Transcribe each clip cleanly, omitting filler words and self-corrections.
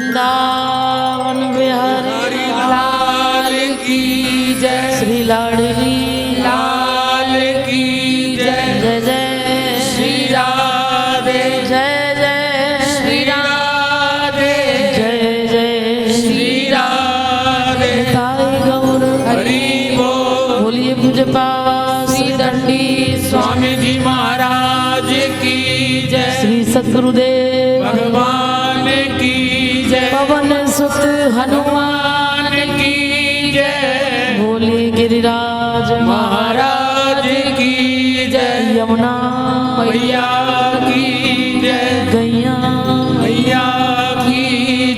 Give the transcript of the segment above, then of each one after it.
वृंदावन बिहारी लाल की जय। श्री लाडली लाल की जय। जय जय श्री राधे। जय जय श्री राधे। जय जय श्री राधे। ताई गौर हरि बोल। बोलिए पूजपा श्री दंडी स्वामी जी महाराज की जय। श्री सतगुरुदेव भगवान की जय। पवन सुत हनुमान की जय। बोले गिरिराज महाराज की जय। यमुना मैया की जय। गैया मैया की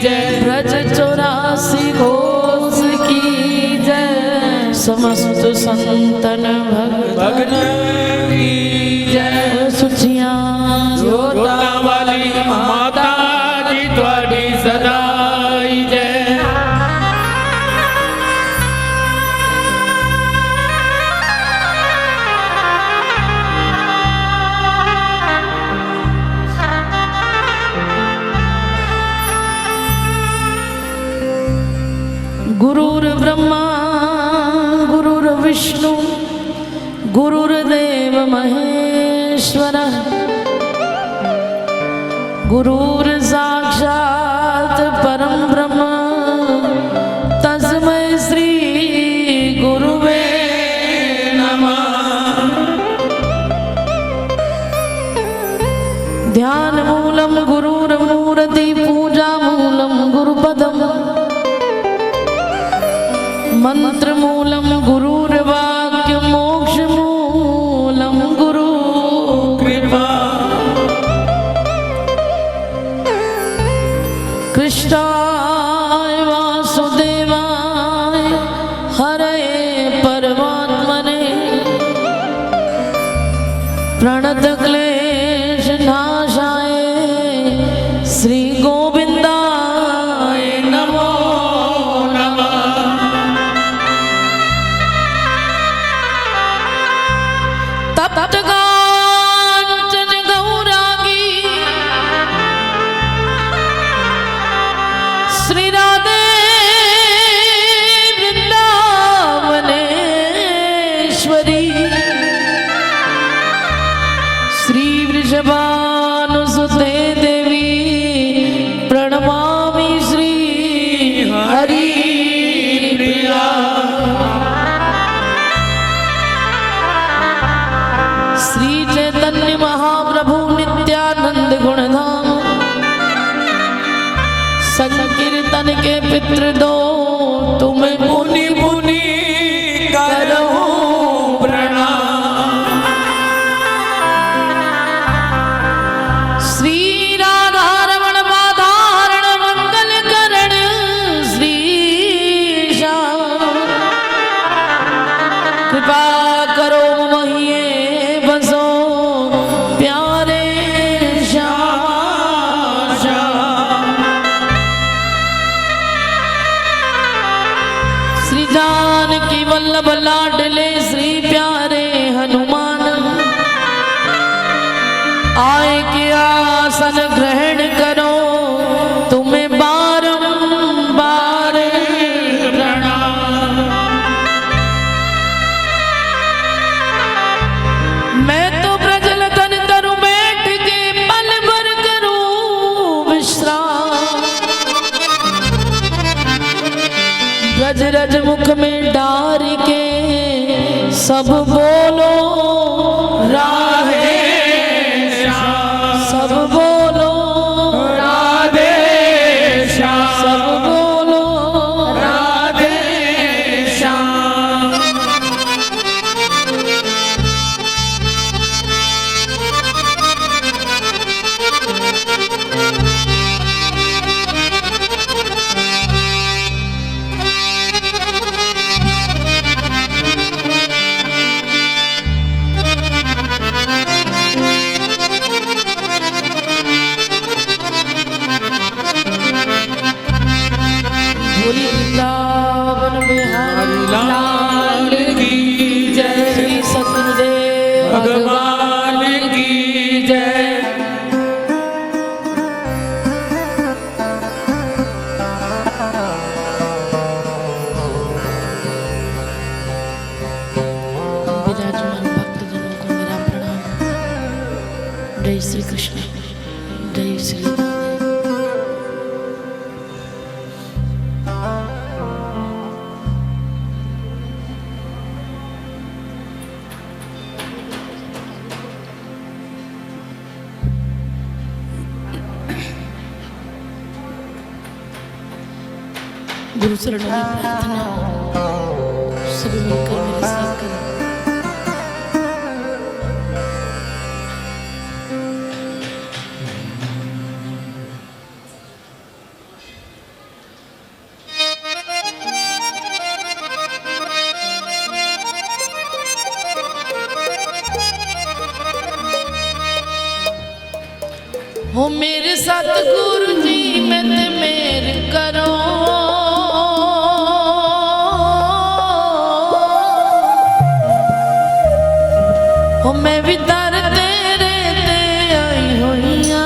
जय। ब्रज 84 घोष की जय। समस्त संतन भगन की जय। सुचिया जोता वाली माता जी त्वाडी सदाई जय। गुरुर्ब्रह्मा गुरुर्विष्णु गुरुर्देव महेश्वरः। गुरुर्साक्षात् परं ब्रह्म तस्मै श्री गुरुवे नमः। ध्यानमूलं गुरुर्मूर्ति पूजामूलं गुरुपदम् मंत्रमूलं गुरुर्वाक्य मोक्षमूलं गुरु कृपा। कृष्णाय वासुदेवाय हरे परमात्मने प्रणतक्लेशनाशाय श्री गोविंदाय नमो नमः। तप्त कांचन गौरांगी श्री राधे वृंदावनेश्वरी। श्री वृषभानुसुते देवी प्रणमामि श्री हरि प्रिया। श्री चैतन्य महाप्रभु नित्यानंद गुणधाम संकीर्तन के पितृ दो तुम्हें मुनि मुनि करो प्रणाम। श्री राधा रमण पादारण मंगल करण श्री श्याम। कृपा करो महिये बसो प्यारे श्याम श्याम। श्री जानकी वल्लभ लाडले श्री प्यारे हनुमान। आए के आसन ग्रहण करो तुम्हें बारंबार प्रणाम। मैं तो ब्रजल तन तरु बैठ के पल भर करूं विश्राम। ब्रज रज मुख में डार के सब बोलो राधे श्याम। सब बोलो राधे श्याम। सब बोलो राधे श्याम। श्री गुरु चरणों में प्रार्थना, सभी मिलकर मेरे साथ करें। हो मेरे सतगुरु जी मैं ते मेर करो, हो मैं भी दर तेरे ते आई होइया।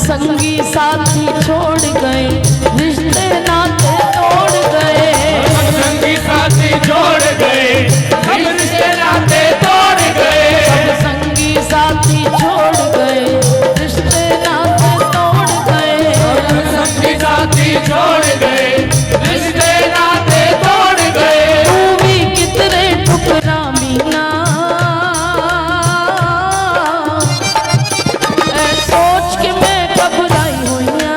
संगी साथी छोड़ गए, रिश्ते नाते तोड़ गए। संगी साथी छोड़ गए, सब रिश्ते नाते तोड़ गए। सब संगी साथी छोड़ गए, रिश्ते नाते तोड़ गए। संगी साथी छोड़ गए, रिश्ते नाते तोड़ गए। तू भी कितने टुकड़ा मीना, ऐ सोच के मैं घबराई हुईया।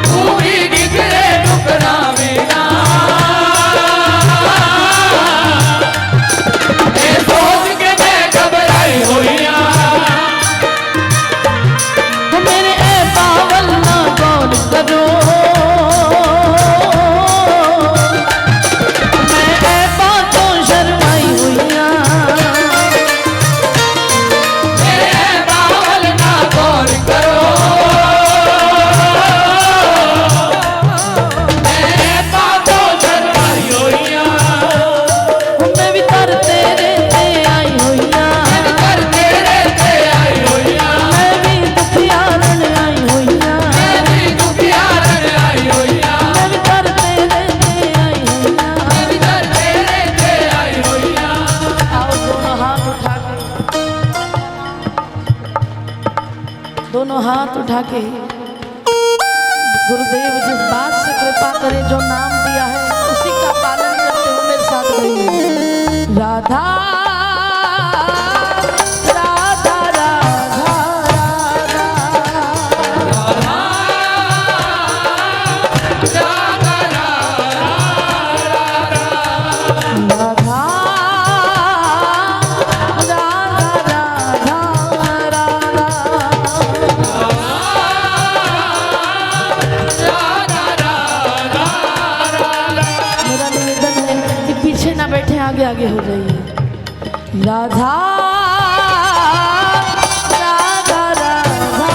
तू भी कितने टुकड़ा मीना, ऐ सोच के मैं घबराई हुईया। मेरे ऐ पावल ना गौर करो, मैं ऐ बातों शर्माई हुईया। मेरे बावल ना गौर करो, मैं बातों शर्माई हुईया। मैं भी तर तेरे ते आई हुईया, कर तेरे ते आई हुईया, मैं भी दुखियारन आई हुईया। मेरी दुखियारन आई हुईया। मैं भी तर तेरे ते आई हुईया। मेरी कर तेरे ते आई हुईया। आओ दोनों हाथ उठा के, दोनों हाथ उठा के गुरुदेव जिस बात से कृपा करे, जो नाम दिया है उसी का पालन करते हुए मेरे साथ गई। राधा राधा राधा राधा मेरा निवेदन है कि पीछे ना बैठे, आगे आगे हो जाइए। राधा राधा राधा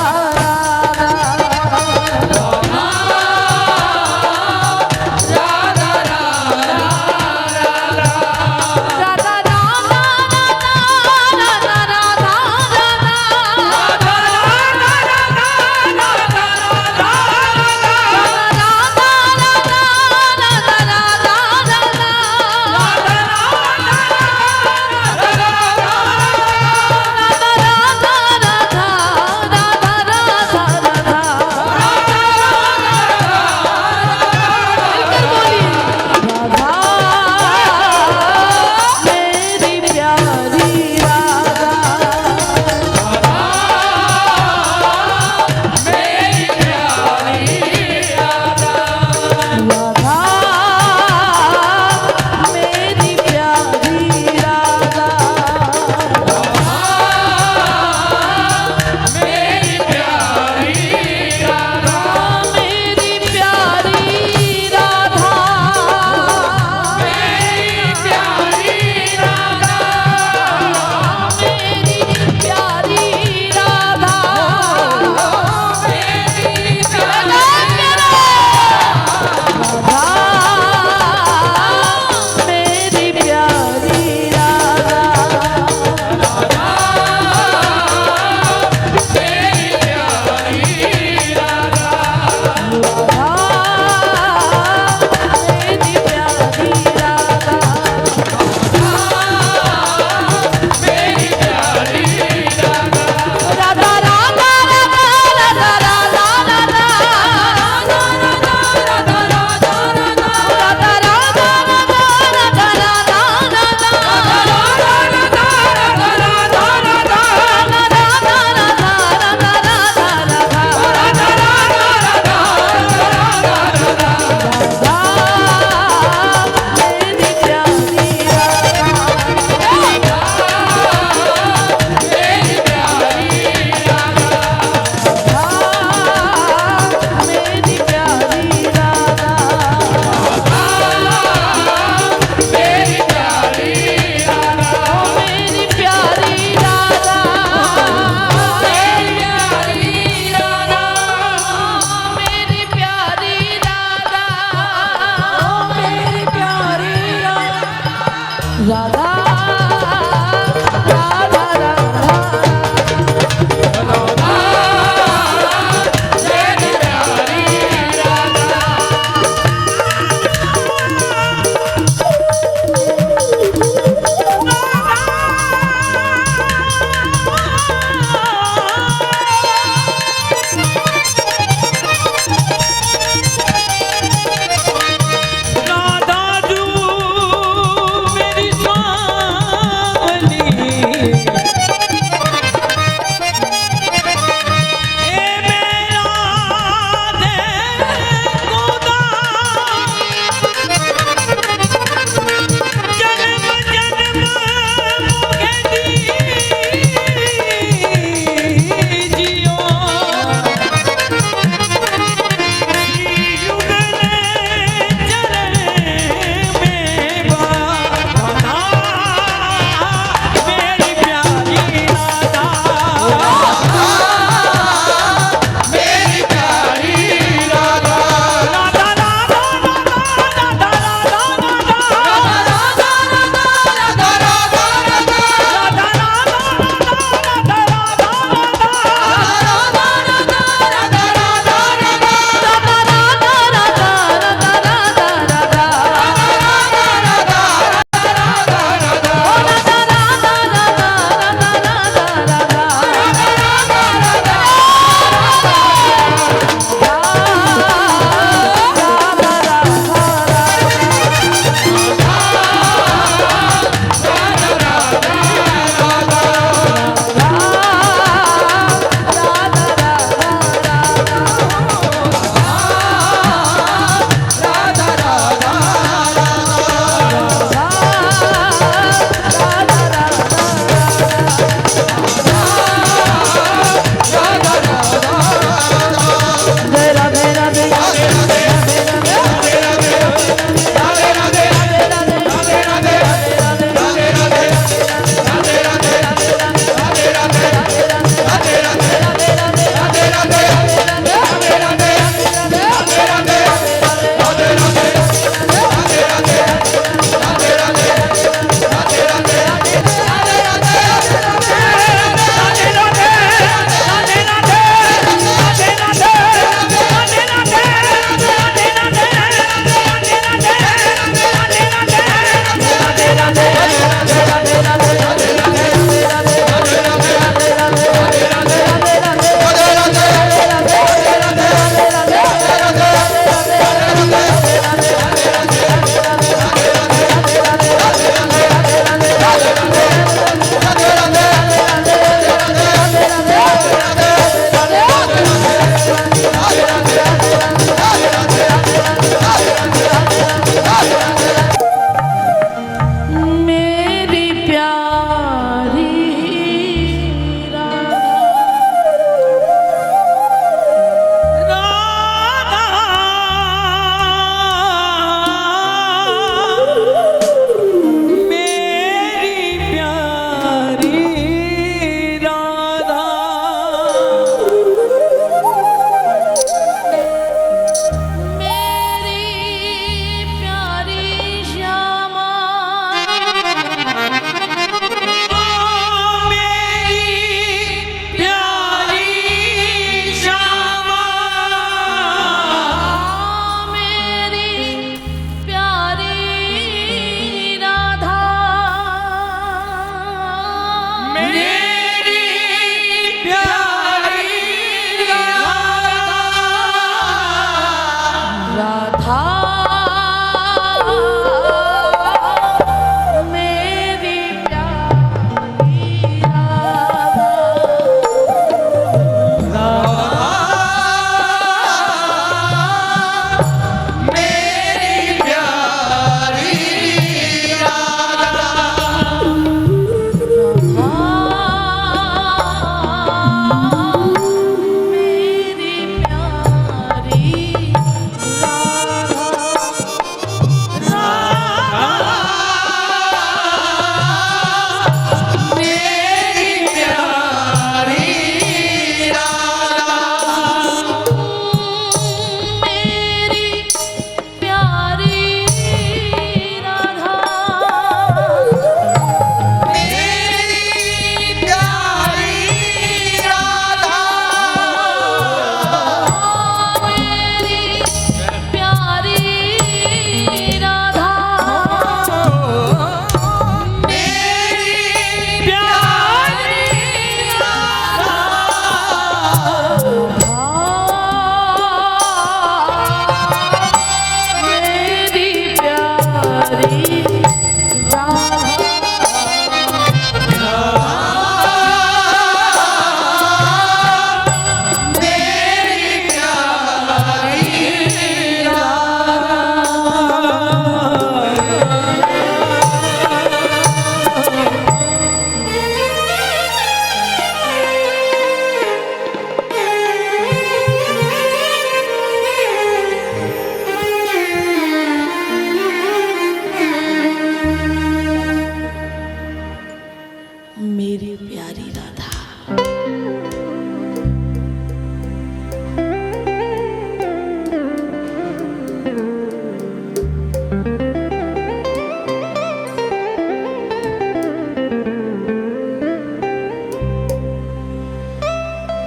मेरी प्यारी राधा।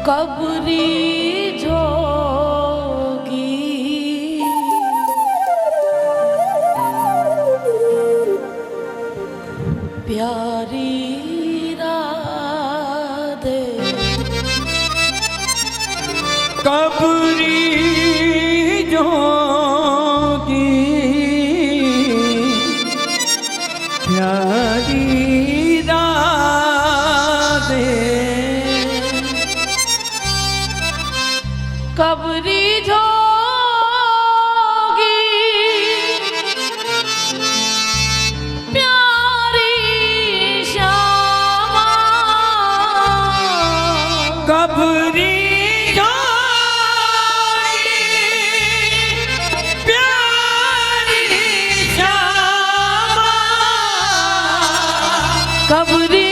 कबरी जोगी प्यारी राधे, कबरी जोगी प्यारी राधे, कबरी जोगी प्यारी श्यामा, कबरी जोगी प्यारी श्यामा, कबरी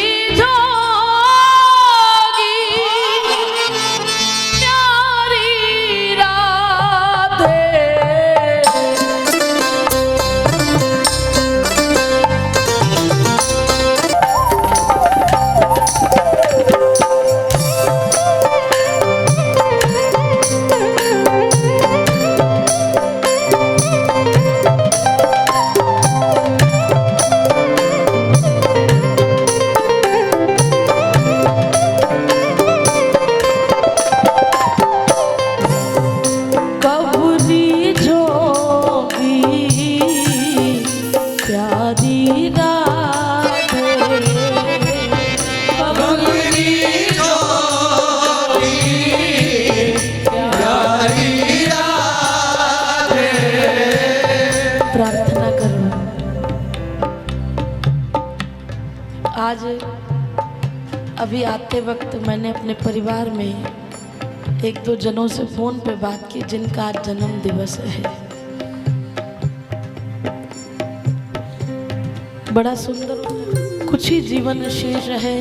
प्रार्थना करो। आज अभी आते वक्त मैंने अपने परिवार में एक दो जनों से फोन पे बात की जिनका आज जन्म दिवस है। बड़ा सुंदर कुछ ही जीवन शेष है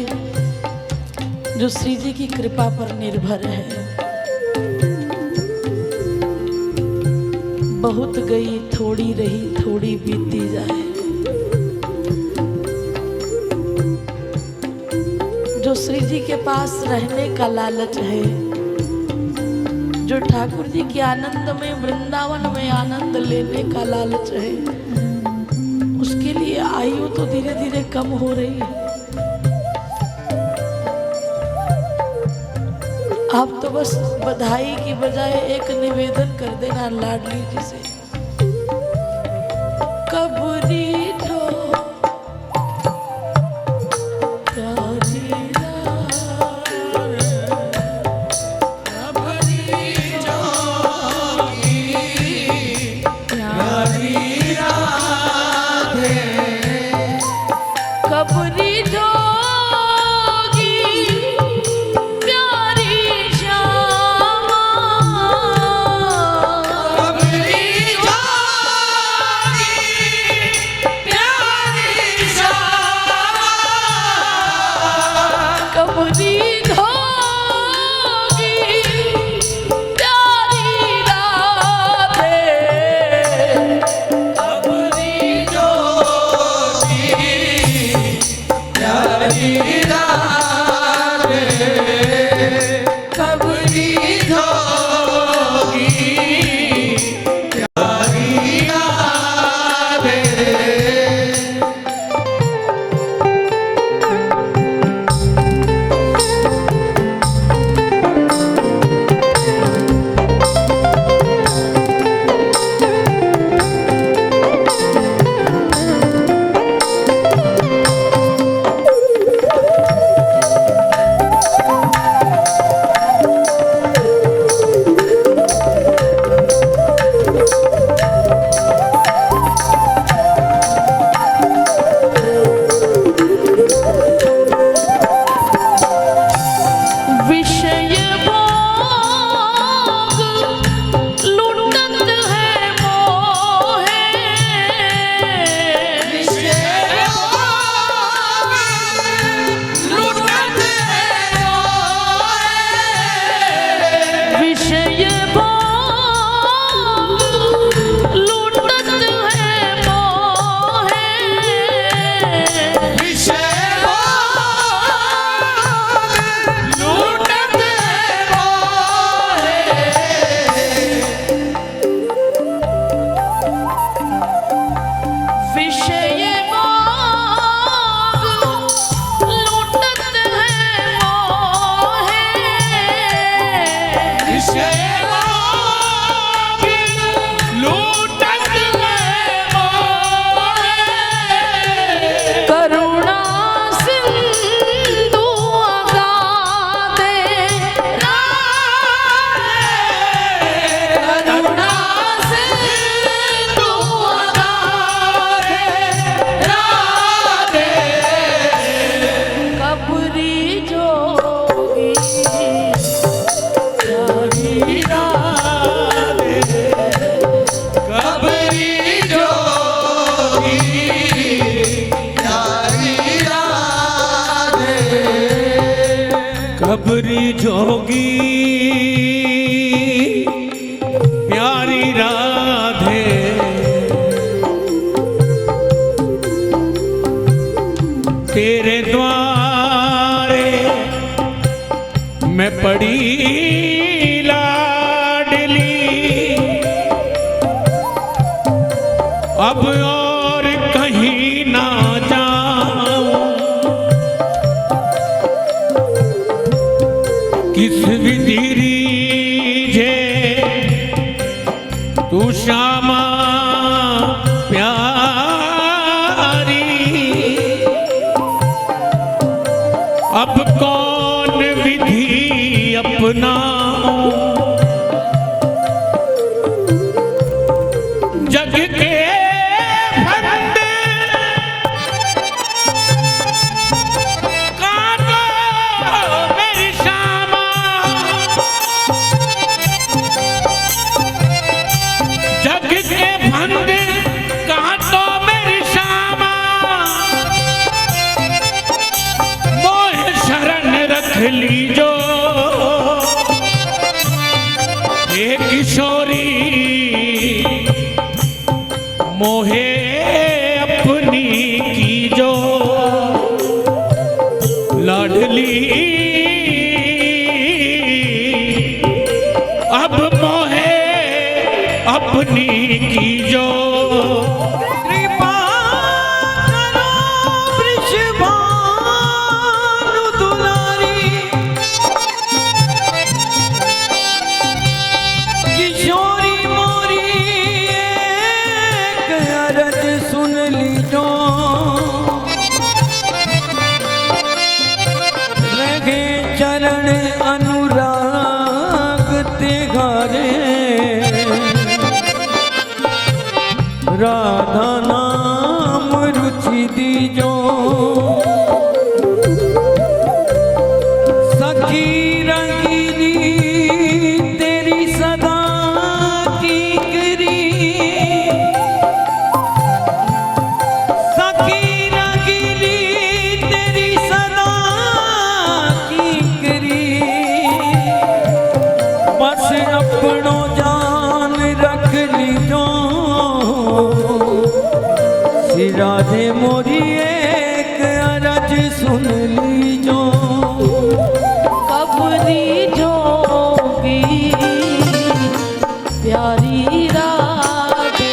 जो श्री जी की कृपा पर निर्भर है। बहुत गई थोड़ी रही थोड़ी बीती जाए, जो श्री जी के पास रहने का लालच है, जो ठाकुर जी के आनंद में वृंदावन में आनंद लेने का लालच है, उसके लिए आयु तो धीरे धीरे कम हो रही है। आप तो बस बधाई की बजाय एक निवेदन कर देना लाडली जी से, कबरी जो प्यारी राधे, कबरी जोगी प्यारी राधे, कबरी जोगी प्यारी श्यामा, कबरी जोगी प्यारी श्यामा, कबरी जोगी प्यारी राधे, कबरी जोगी प्यारी राधे, कबरी जोगी प्यारी राधे। खबरी जोगी प्यारी राधे, तेरे द्वारे मैं पड़ी लाडली, अब और कहीं ना जाऊं, किस विधि रीझे तू श्यामा प्यारी, अब कौन विधि अपनाऊं, जग के फंद काटो मेरी श्यामा, जग के फंद काटो मेरी श्यामा, मोह शरण रख लीजो हे किशोरी, मोहे अपनी की जो लाडली, अब मोहे अपनी की जो कृपा करो वृषभानु दुलारी, किशोरी मोरी एक अरज सुन लीजो, रहे चरण अनुराग ते घरे, राधा नाम रुचि दीजो, सखी रंगीली तेरी सदा की करी, सखी रंगीली तेरी सदा की करी, बस अपनो जान रख लीजो, राधे मोरी एक अरज सुन लीजो, कबरी जोगी प्यारी राधे,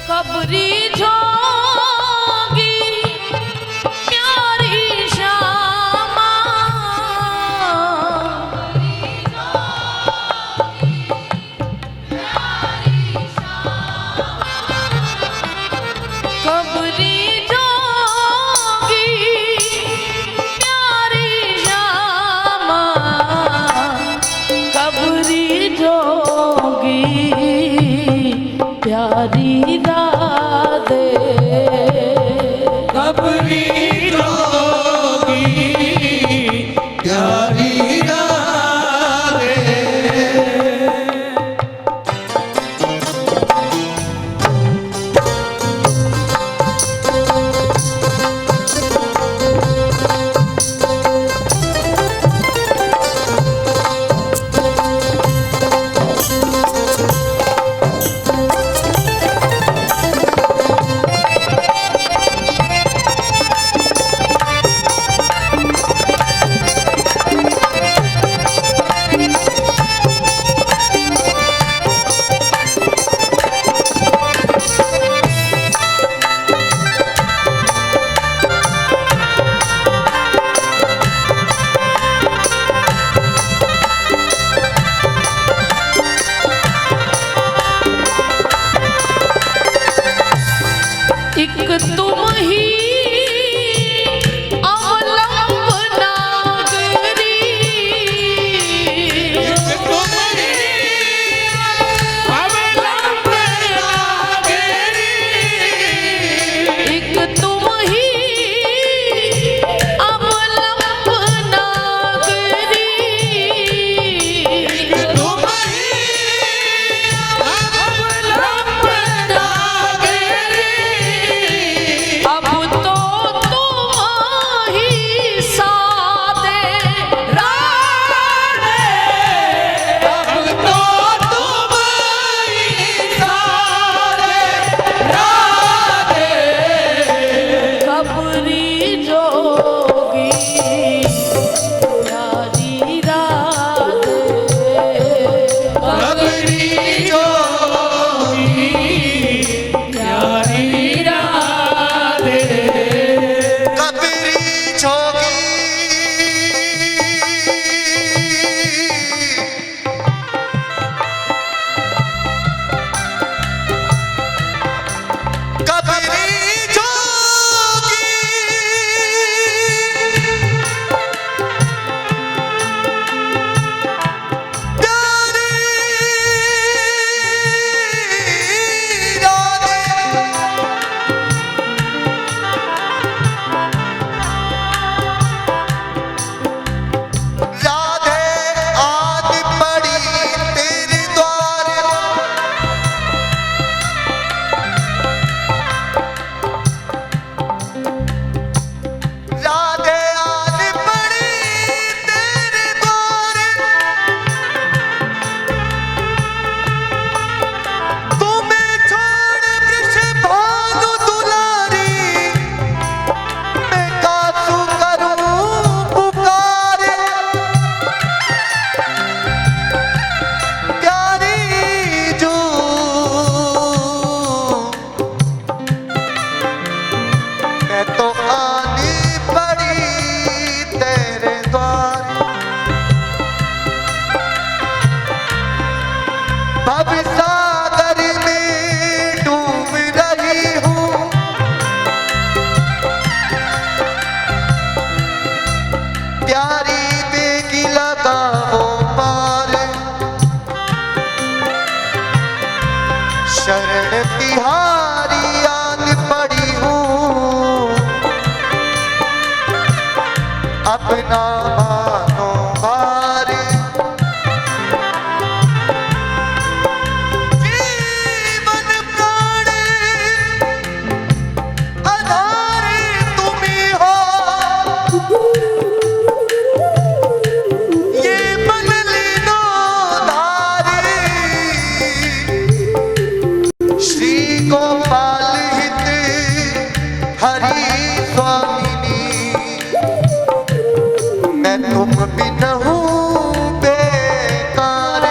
कबरी जोगी प्यारी श्यामा, कबरी जोगी प्यारी श्यामा, कबरी जोगी प्यारी राधे, कबरी जोगी प्यारी राधे। भव सागर में डूब रही हूँ, प्यारी देगी लगाओ पार, शरण तिहारी याद पड़ी हूँ, अपना मानो भार। जीवन प्राण आधार तुम ही हो, ये मन लीनो धार। श्री गोपाल हित हरि स्वामिनी, मैं तुम बिन हूँ बेकार,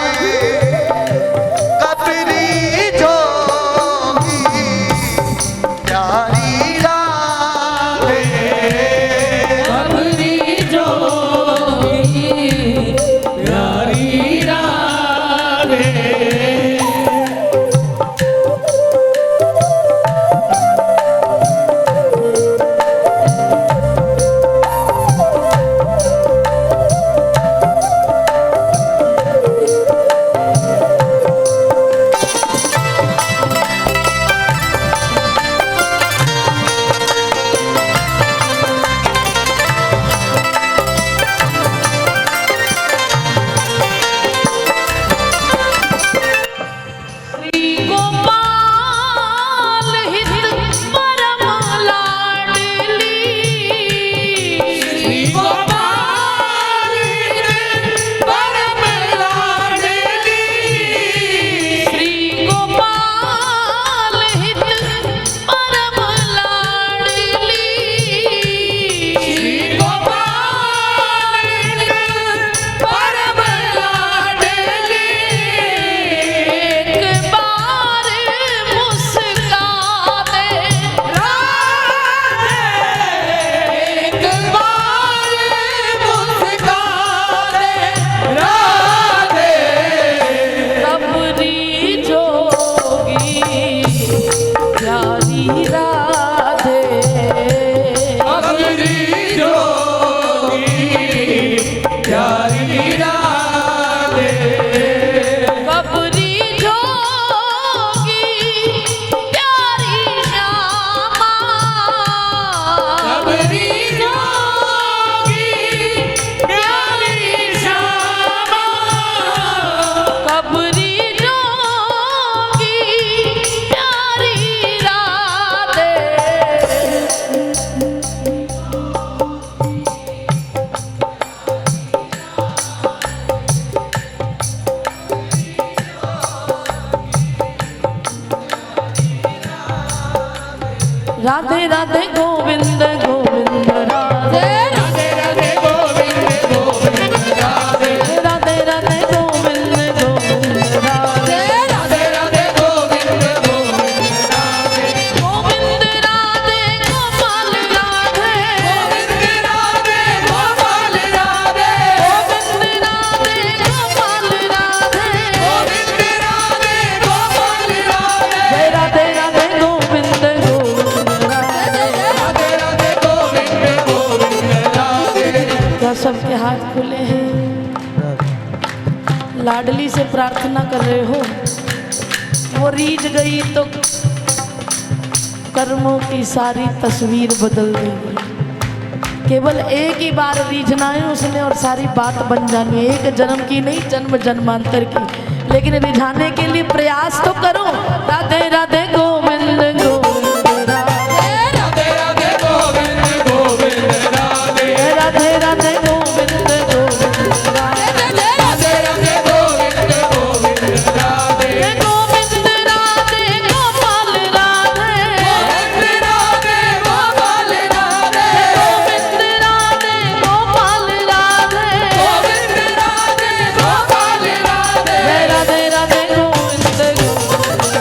कबरी जोगी प्यारी राधे। कबरी जोगी प्यारी राधे। राधे राधे गोविंद गोविंद राधे, राधे राधे गोविंद गोविंद राधे। राधे राधे गोविंद गोविंद राधे, राधे राधे गोविंद गोविंद राधे। गोविंद राधे गोपाल राधे, गोविंद राधे गोपाल राधे। गोविंद राधे गोपाल राधे, गोविंद राधे गोपाल राधे। जय राधे राधे गोविंद गोविंद राधे। राधे राधे गोविंद गोविंद राधे। क्या सबके हाथ खुले हैं? लाडली से प्रार्थना कर रहे हो, वो रीझ गई तो कर्मों की सारी तस्वीर बदल देगी। केवल एक ही बार रीझना है उसने और सारी बात बन जानी है। एक जन्म की नहीं, जन्म जन्मांतर की। लेकिन रिझाने के लिए प्रयास तो करो। राधे राधे गोविंद गोविंद राधे, राधे राधे गोविंद गोविंद राधे। राधे राधे गोविंद गोविंद राधे, राधे राधे गोविंद गोविंद राधे। गोविंद राधे गोपाल राधे, गोविंद राधे गोपाल राधे। गोविंद राधे गोपाल राधे, गोविंद राधे गोपाल राधे। राधे राधे गोविंद गोविंद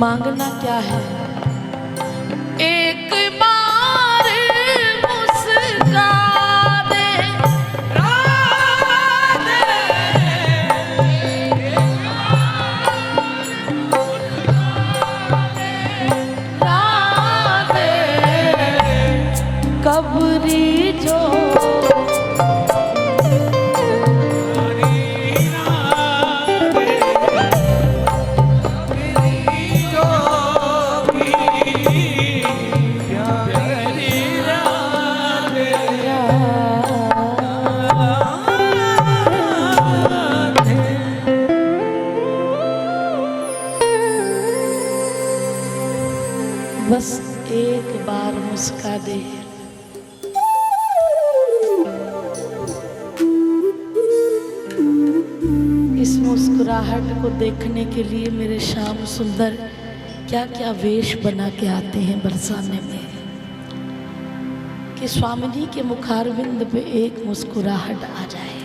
मांगना क्या है? एक बार मुस्का दे राधे, कबरी जो बस एक बार मुस्का दे। इस मुस्कुराहट को देखने के लिए मेरे श्याम सुंदर क्या क्या वेश बना के आते हैं बरसाने में, कि स्वामी जी के मुखारविंद पे एक मुस्कुराहट आ जाए।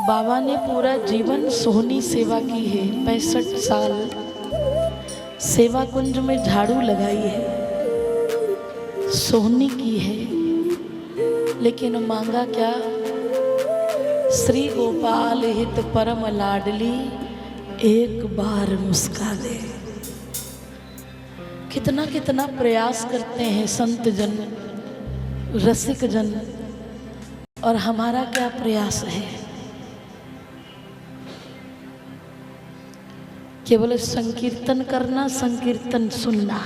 बाबा ने पूरा जीवन सोहनी सेवा की है, 65 साल सेवा कुंज में झाड़ू लगाई है, सोहनी की है, लेकिन मांगा क्या? श्री गोपाल हित परम लाडली एक बार मुस्का दे। कितना कितना प्रयास करते हैं संत जन, रसिक जन, और हमारा क्या प्रयास है? केवल संकीर्तन करना, संकीर्तन सुनना,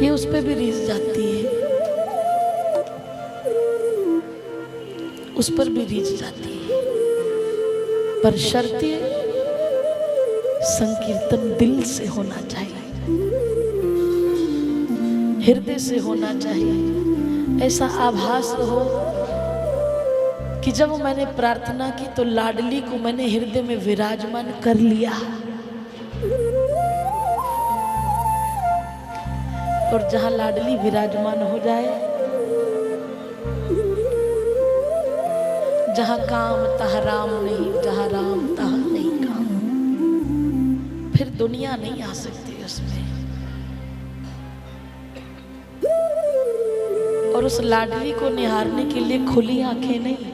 ये उस पे भी रीस जाती है, उस पर भी रीस जाती है, पर शर्ते संकीर्तन दिल से होना चाहिए, हृदय से होना चाहिए। ऐसा आभास हो कि जब मैंने प्रार्थना की तो लाडली को मैंने हृदय में विराजमान कर लिया, और जहां लाडली विराजमान हो जाए, जहां काम तहाँ राम नहीं, जहां राम तहाँ नहीं काम, फिर दुनिया नहीं आ सकती उसमें। और उस लाडली को निहारने के लिए खुली आंखें नहीं,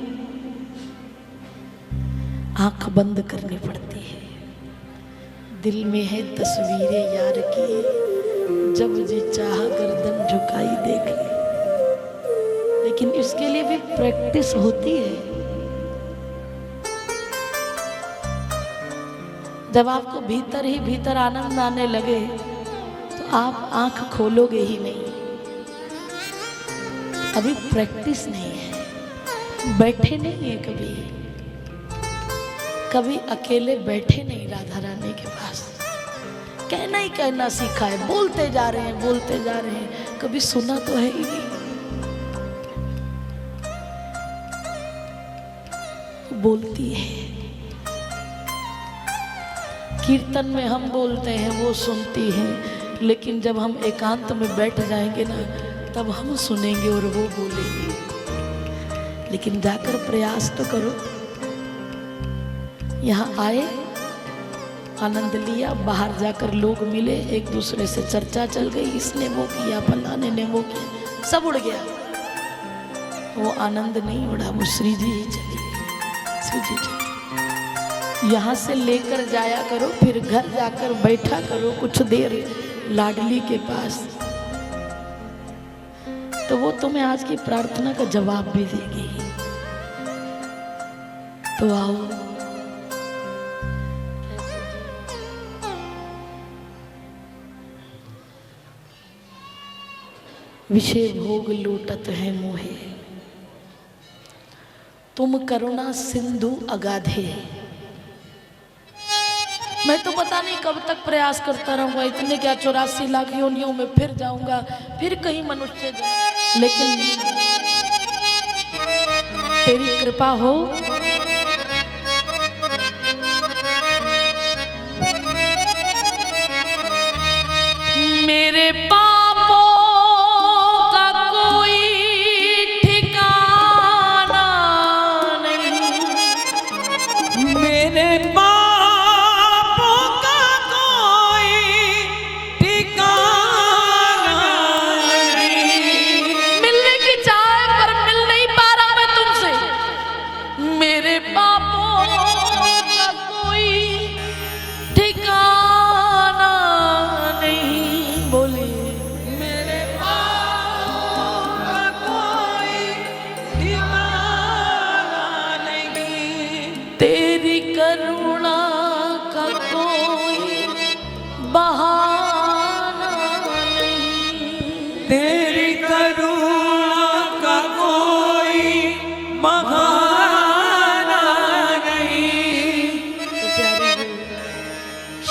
आंख बंद करनी पड़ती है। दिल में है तस्वीरें यार की, जब जी चाह गर्दन झुकाई देख ले, लेकिन इसके लिए भी प्रैक्टिस होती है। जब आपको भीतर ही भीतर आनंद आने लगे तो आप आंख खोलोगे ही नहीं। अभी प्रैक्टिस नहीं है, बैठे नहीं है, कभी अकेले बैठे नहीं राधा रानी के पास। कहना ही कहना सीखा है, बोलते जा रहे हैं, बोलते जा रहे हैं, कभी सुना तो है ही नहीं। बोलती है, कीर्तन में हम बोलते हैं, वो सुनती है, लेकिन जब हम एकांत में बैठ जाएंगे ना, तब हम सुनेंगे और वो बोलेंगे। लेकिन जाकर प्रयास तो करो। यहाँ आए, आनंद लिया, बाहर जाकर लोग मिले, एक दूसरे से चर्चा चल गई, इसने वो किया, फलाने ने वो किया, सब उड़ गया। वो आनंद नहीं उड़ा, वो श्री जी ही चली गई, श्री जी चली। यहाँ से लेकर जाया करो, फिर घर जाकर बैठा करो कुछ देर लाडली के पास, तो वो तुम्हें आज की प्रार्थना का जवाब भी देगी। तो आओ, विषय भोग लूटत है मोहे, तुम करुणा सिंधु अगाधे। मैं तो पता नहीं कब तक प्रयास करता रहूंगा, इतने क्या 84 लाख योनियों में फिर जाऊंगा, फिर कहीं मनुष्य, लेकिन तेरी कृपा हो। मेरे पापों का कोई ठिकाना नहीं, मेरे पापों का कोई ठिकाना नहीं। मिलने की चाह पर मिल नहीं पा रहा मैं तुमसे। मेरे पापों का कोई ठिकाना नहीं। बोलिए मेरे पापों का कोई ठिकाना नहीं। तेरी करुणा का कोई बहाना नहीं। तेरी करुणा का कोई बहाना नहीं।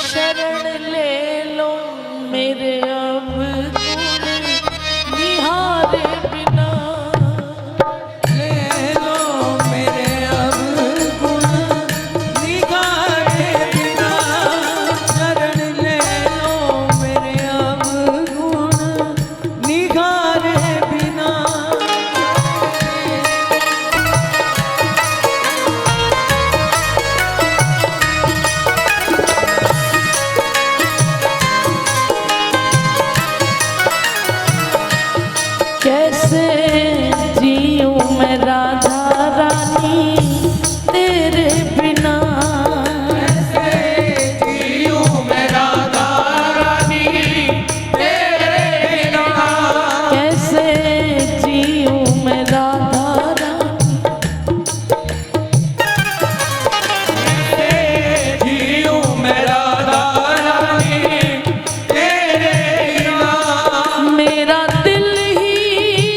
शरण ले लो मेरे अब गुण निहारे बिना। ले लो मेरे अब गुण निगारे बिना। शरण ले लो मेरे अब गुण निगारे बिना। कैसे जीऊं मैं राधा रानी तेरे बिना। जीऊं मैं राधा रानी तेरे बिना। कैसे जीऊं मैं राधा रानी। जीऊं मैं राधा रानी तेरे बिना। मेरा दिल ही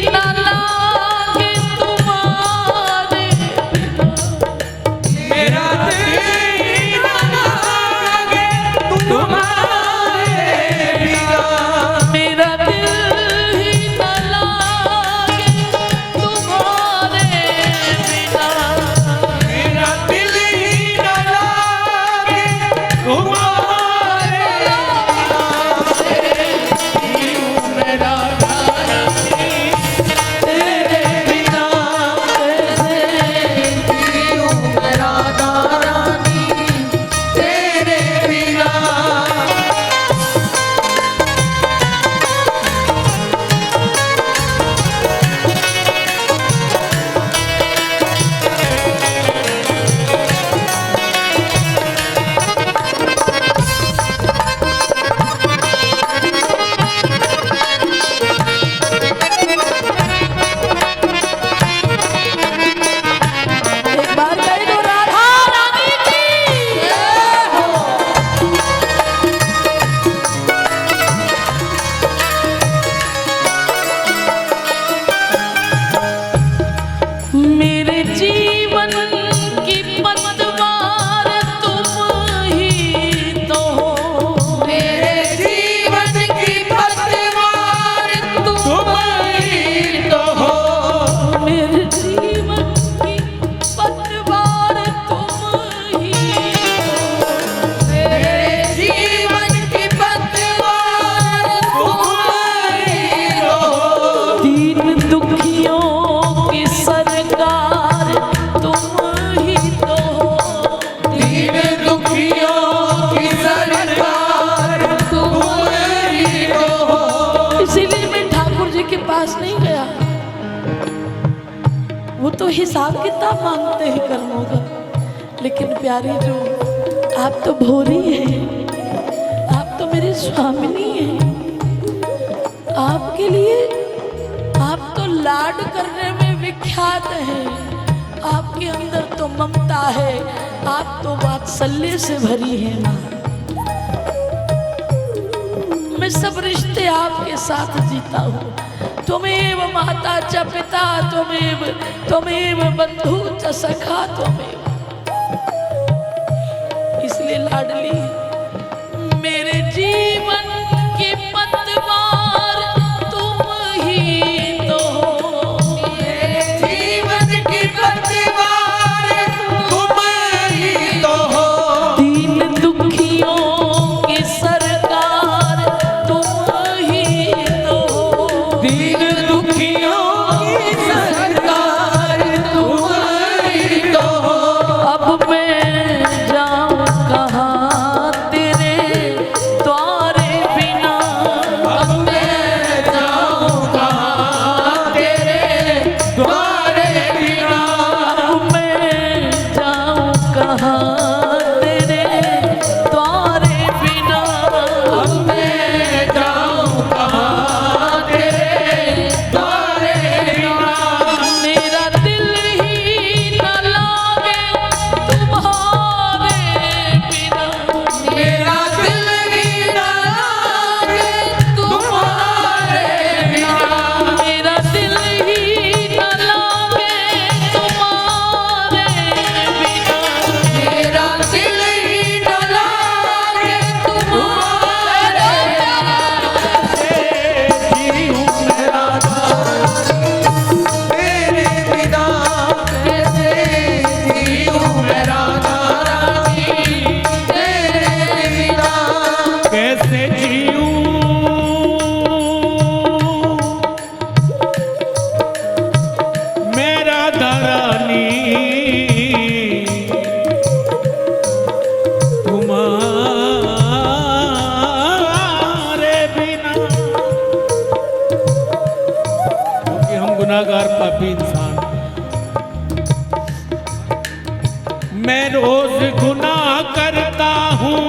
न लागे तुम्हारे बिना। मेरा दिल न लागे तुम्हारे बिना। मेरा दिल ही न लागे तुम्हारे बिना। मेरा दिल ही न लागे तुम्हारे जीऊं मैं राधा रानी तेरे बिना। जीऊं मैं राधा रानी तेरे बिना। एक बार कह दो राधा रानी की। मेरे जीवन की पतवार तुम ही तो हो। मेरे जीवन की पतवार तुम ही तो हो। मेरे जीवन की पतवार तुम ही हो। मेरे जीवन की पतवार तुम ही तो हो। दीन दुखियों की सरकार तुम ही तो हो। दीन दुखियों की सरकार तुम ही तो हो। इसीलिए मैं ठाकुर जी के पास नहीं गया। वो तो हिसाब किताब मांगते हैं कर्मों का। लेकिन प्यारी जो आप तो भोरी हैं। आप तो मेरे स्वामिनी हैं। आपके लिए आप तो लाड करने में विख्यात हैं। आपके अंदर तो ममता है। आप तो वात्सल्य से भरी हैं माँ। मैं सब रिश्ते आपके साथ जीता हूँ। त्वमेव माता च पिता त्वमेव बंधु च सखा त्वमेव। इसलिए लाडली मेरे जीवन की पतवार तुम ही तो हो। मेरे जीवन की पतवार तुम ही तो हो। दीन दुखियों की सरकार तुम ही तो हो। दीन दुखियों की सरकार तुम ही तो हो। मैं राधा रानी तेरे बिना कैसे जीऊं मैं राधा रानी गुनाहगार पापी इंसान मैं रोज गुनाह करता हूँ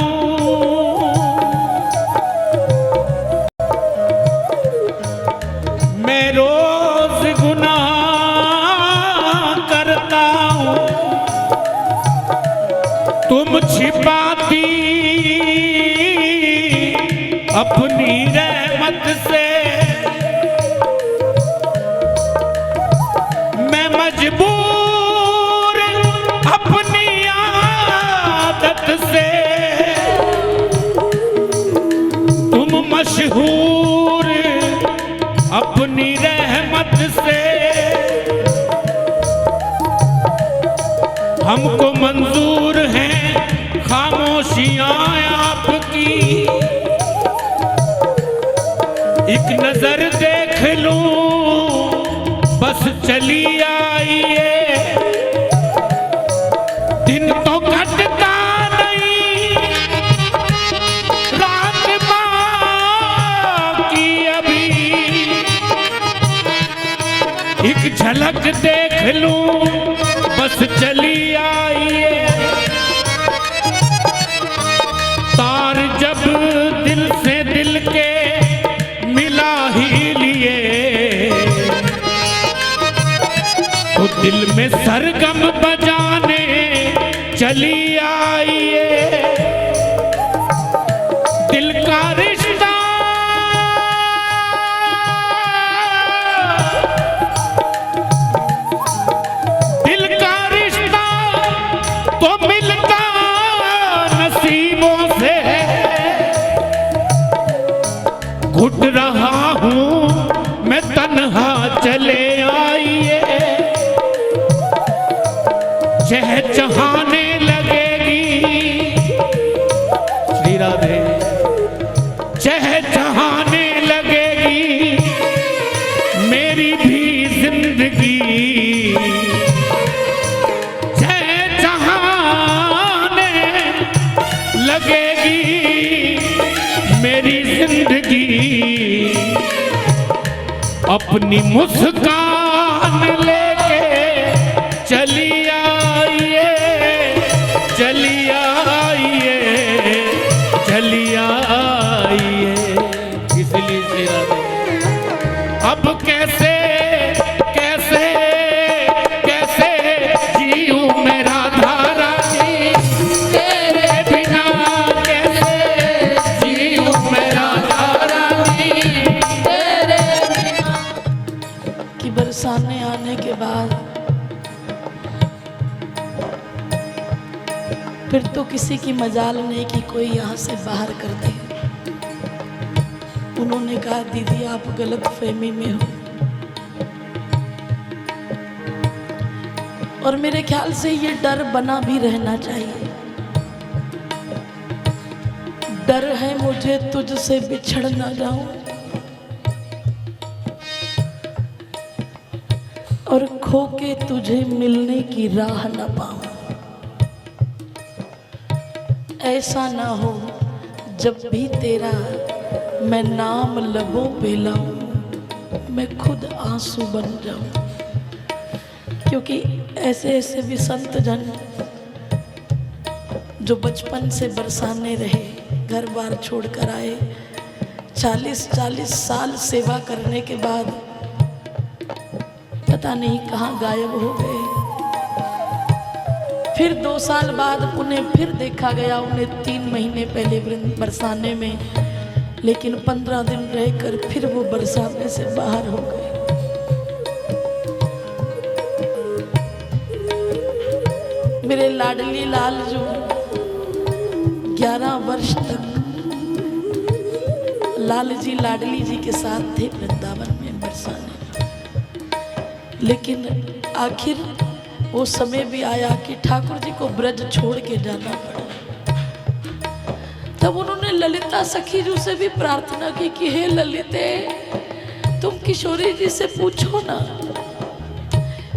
मैं रोज गुनाह करता हूँ तुम छिपाती अपनी रहमत से मजबूर अपनी आदत से तुम मशहूर अपनी रहमत से हमको मंजूर हैं खामोशियां आपकी एक नजर देख लूं बस चली आइए दिन तो घटता नहीं रात बाकी अभी एक झलक देख लूं बस चली आइए तार जब दिल से दिल के मिला ही लिए तो दिल में सरगम बजाने चली आइए दिल का रिश्ता तो मिलता नसीबों से घुट रहा हूँ मैं तन्हा चले आइए चहचहाने लगेगी श्री राधे चहचहाने लगेगी मेरी भी जिंदगी चहचहाने लगेगी मेरी जिंदगी अपनी मुस्कान लेके चली चली आइए चली आइए इसलिए श्री राधे अब कैसे कैसे कैसे जीऊं मैं राधा रानी तेरे बिना कैसे जीऊं मैं राधा रानी तेरे बिना कि बरसाने आने के बाद फिर तो किसी की मजाल नहीं कि कोई यहाँ से बाहर कर दे। उन्होंने कहा दीदी आप गलत फहमी में हो और मेरे ख्याल से ये डर बना भी रहना चाहिए। डर है मुझे तुझसे बिछड़ ना जाऊं और खो के तुझे मिलने की राह न पाऊं। ऐसा ना हो जब भी तेरा मैं नाम लबों पे लाऊं मैं खुद आंसू बन जाऊं। क्योंकि ऐसे ऐसे भी संत जन जो बचपन से बरसाने रहे, घर बार छोड़कर आए, 40-40 साल सेवा करने के बाद पता नहीं कहाँ गायब हो गए। फिर 2 साल बाद उन्हें फिर देखा गया, उन्हें 3 महीने पहले बरसाने में, लेकिन 15 दिन रहकर फिर वो बरसाने से बाहर हो गए। मेरे लाडली लाल जो 11 वर्ष तक लाल जी लाडली जी के साथ थे वृंदावन में बरसाने, लेकिन आखिर वो समय भी आया कि ठाकुर जी को ब्रज छोड़ के जाना पड़ा। तब उन्होंने ललिता सखी जी से भी प्रार्थना की कि हे ललिते, तुम किशोरी जी से पूछो ना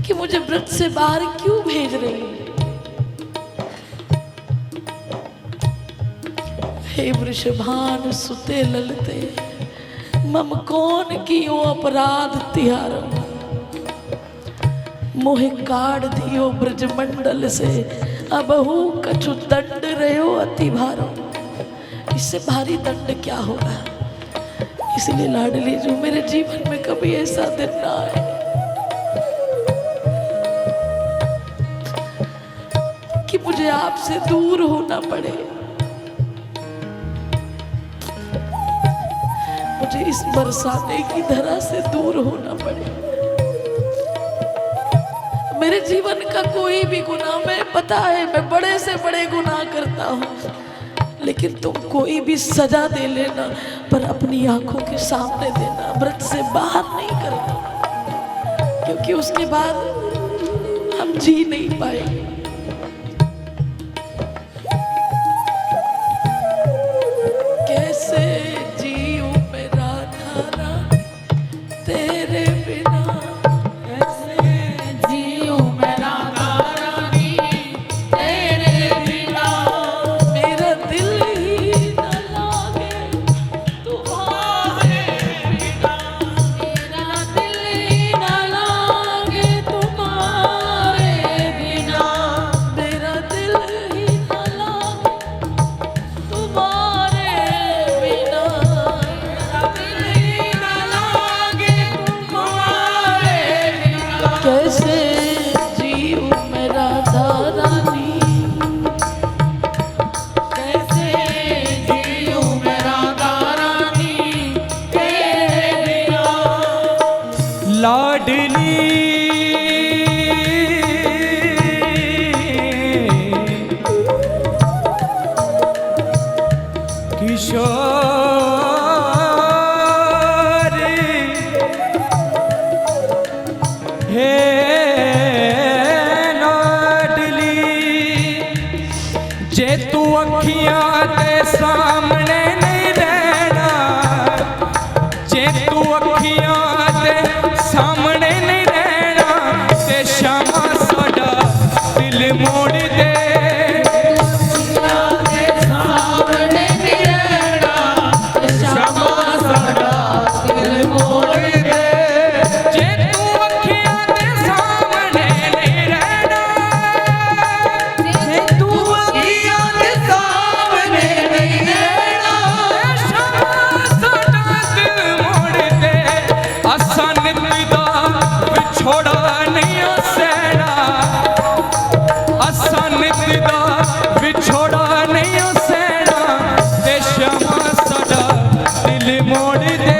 कि मुझे ब्रज से बाहर क्यों भेज रही है। हे वृषभान सुते ललिते, मम कौन कियो अपराध तिहारो, मोहे काढ़ दियो ब्रजमंडल से, अबहु कछु दंड रहो अति भारो। इससे भारी दंड क्या होगा। इसलिए लाडली जो मेरे जीवन में कभी ऐसा दिन ना आए कि मुझे आपसे दूर होना पड़े, मुझे इस बरसाने की धरा से दूर होना पड़े। मेरे जीवन का कोई भी गुनाह, मैं पता है मैं बड़े से बड़े गुनाह करता हूँ, लेकिन तुम कोई भी सजा दे लेना पर अपनी आंखों के सामने देना, ब्रज से बाहर नहीं करना, क्योंकि उसके बाद हम जी नहीं पाएंगे। कैसे जीऊं मैं राधा तेरे बिना, कैसे जीऊं मैं राधा रानी तेरे बिना, मेरा दिल ही न लागे तुम्हारे बिना, मेरा दिल ही न लागे तुम्हारे बिना, मेरा दिल ही न लागे तुम्हारे बिना। मेरा दिल ही न लागे तुम्हारे बिना, कैसे जीऊं मैं राधा रानी, कैसे जीऊं मैं राधा रानी तेरे बिना। लाडली किशोर हे लाडली, जे तू अखियां ते सामने नहीं रहना, जे तू अखियां ते सामने नहीं रहना, ते शामा साडा दिल मोड़ दे। सामने नहीं रहना, क्षमा साडा दिल मोड़ दे। जे तू अखियां ते सामने नहीं रहना, जे तू अखियां दे सामने नहीं रहना, ते शामा साडा दिल मोड़ दे। असां नित दा विछोड़ा नहीं सहना, असां नित दा विछोड़ा नहीं सहना, ते शामा साडा दिल मोड़ दे।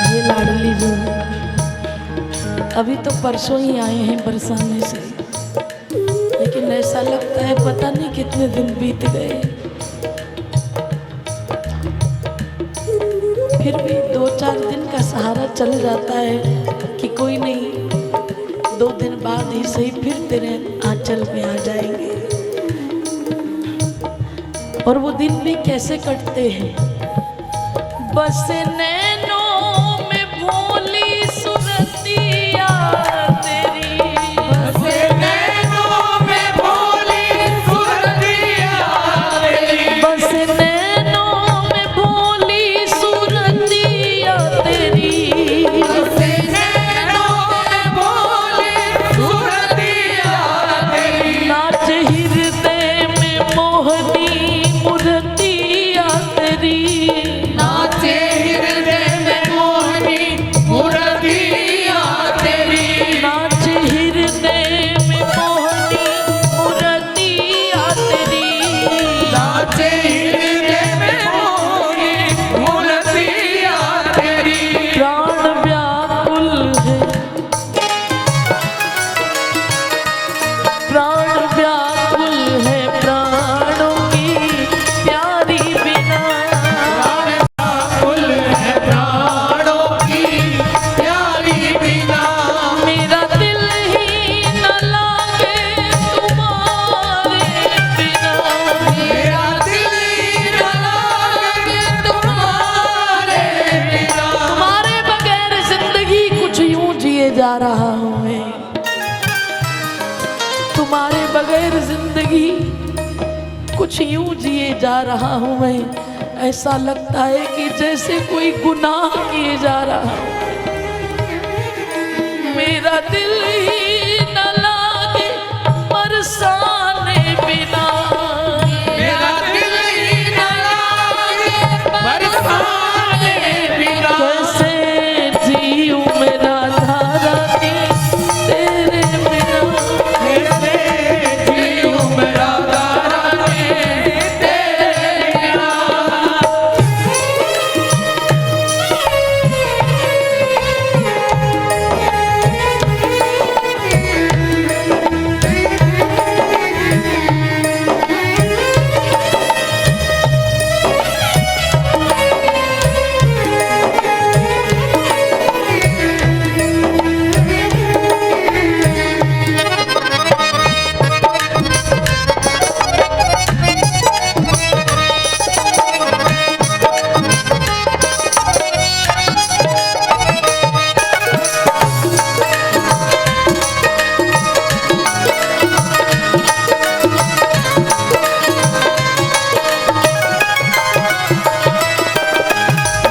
ये लाडली जो अभी तो परसों ही आए हैं बरसाने से, लेकिन ऐसा लगता है पता नहीं कितने दिन बीत गए। फिर भी 2-4 दिन का सहारा चल जाता है कि कोई नहीं, 2 दिन बाद ही सही फिर तेरे आंचल में आ जाएंगे। और वो दिन भी कैसे कटते हैं। बस नैनों में भोली सुरतिया तेरी, बस नैनों में भोली सुरतिया तेरी, बस नैनों में भोली सुरतिया तेरी, बस नैनों में भोली सुरतिया तेरी, नाचे हिरदे में मोरी मूर्तिया तेरी। प्राण व्याकुल है, प्राण व्याकुल है प्राणों की प्यारी बिना। फुल है प्राणों की प्यारी बिना। मेरा दिल ही न लागे तुम्हारे बिना। मेरा दिल न लागे तुम्हारे बिना। तुम्हारे बगैर जिंदगी कुछ यूं जिए जा रहा हूं मैं। तुम्हारे बगैर जिंदगी कुछ यूं जिए जा रहा हूं मैं। ऐसा लगता है कि जैसे कोई गुनाह किए जा रहा हूं। मेरा दिल ही न लागे बरसाने बिना। मेरा दिल न लागे बरसाने बिना। कैसे जीऊं मेरा धारा तेरे बिना। कैसे जीऊं मेरा तारा तेरे बिना।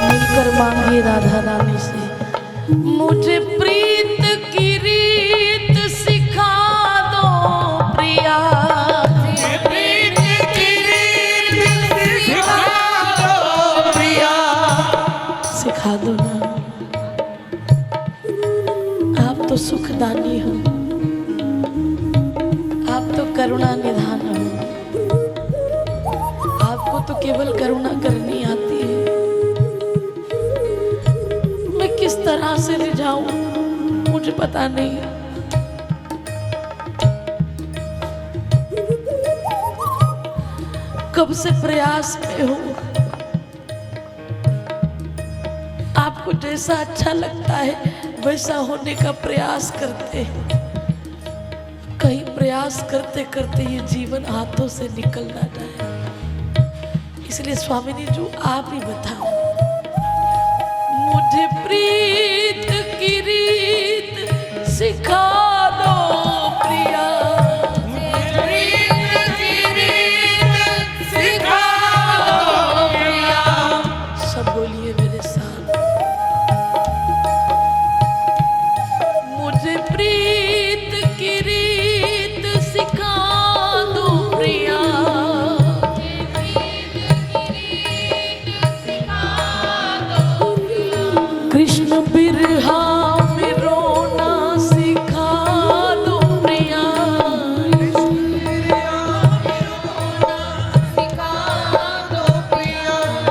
मिलकर मांगे राधा रानी से, मुझे प्रीत की रीत सिखा दो प्रिया। प्रीत की रीत सिखा दो प्रिया। सिखा दो ना, आप तो सुखदानी हो, आप तो करुणा निधान हो। आपको तो केवल करुणा करनी आती है। मैं किस तरह से रिझाऊं मुझे पता नहीं। कब से प्रयास में हूं। आपको जैसा अच्छा लगता है वैसा होने का प्रयास करते हैं। कहीं प्रयास करते करते ये जीवन हाथों से निकल ना जाए। इसलिए स्वामिनी जो आप ही बताओ, मुझे प्रीत की रीत सिखा दो प्रिया। प्रीत की रीत सिखा दो प्रिया। सब बोलिए मेरे साथ, मुझे प्रीत की रीत सिखा दो प्रिया। कृष्ण बिरहा में रोना सिखा दो प्रिया।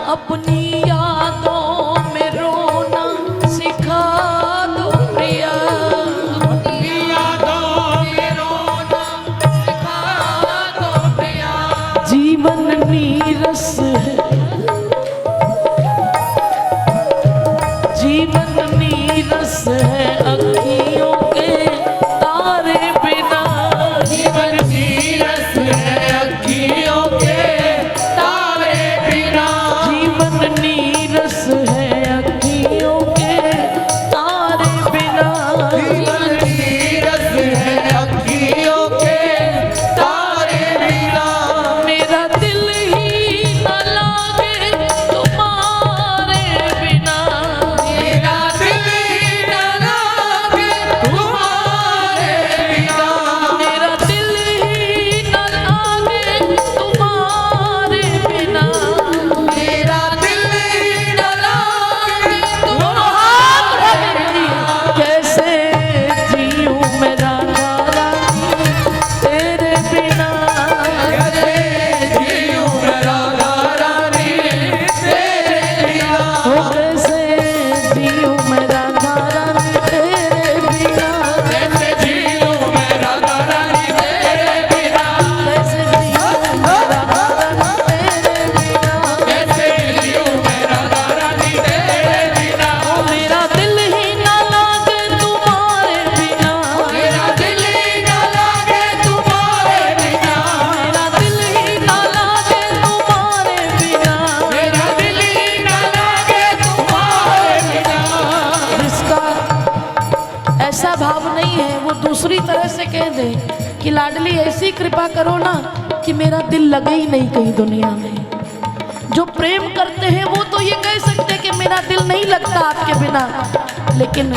अपनी यादों में रोना सिखा दो प्रिया। जीवन नीरस है, जीवन नीरस है अखियों के तारे बिना। जीवन नीरस है अखियों के तारे बिना। जीवन नीरस है अखियों के तारे बिना। जीवन नीरस है अखियों के तारे बिना। मेरा दिल ही दे कि लाडली ऐसी कृपा करो ना कि मेरा दिल लगे ही नहीं कहीं दुनिया में। जो प्रेम करते हैं वो तो ये कह सकते हैं कि मेरा दिल नहीं लगता आपके बिना, लेकिन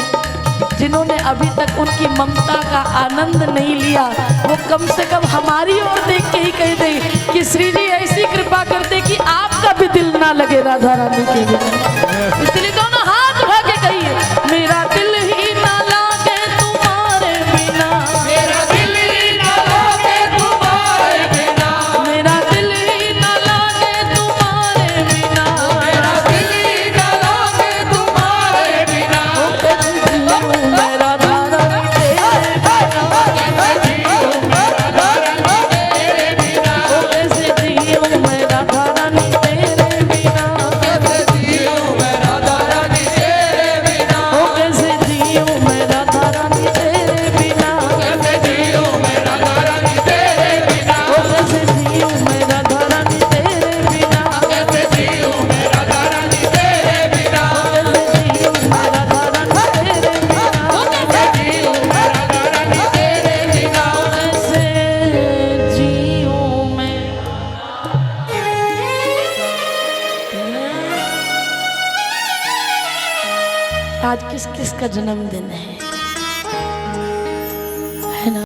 जिन्होंने अभी तक उनकी ममता का आनंद नहीं लिया वो कम से कम हमारी ओर देख के ही कह दे कि श्री जी ऐसी कृपा कर दे कि आपका भी दिल ना लगे राधा रानी के बिना। इसलिए दोनों हाथ उठा के कहिए, मेरा दिल ही ना लागे तुम्हारे बिना, मेरा दिल ही ना लागे तुम्हारे बिना, मेरा दिल ही ना लागे तुम्हारे बिना, मेरा दिल ही ना लागे तुम्हारे बिना। मेरा धारा तेरे बिना, कैसे जियो मेरा धारा तेरे बिना, कैसे जियो मैं राधा रानी तेरे बिना, कैसे जियो मेरा धारा तेरे बिना, कैसे जियो मैं राधा रानी तेरे बिना, कैसे जियो मेरा धारा तेरे बिना, कैसे जियो मैं राधा रानी तेरे बिना, कैसे जियो मेरा धारा तेरे बिना, कैसे जियो मैं राधा रानी तेरे बिना। कैसे जियो मैं। आज किस किस का जन्मदिन है?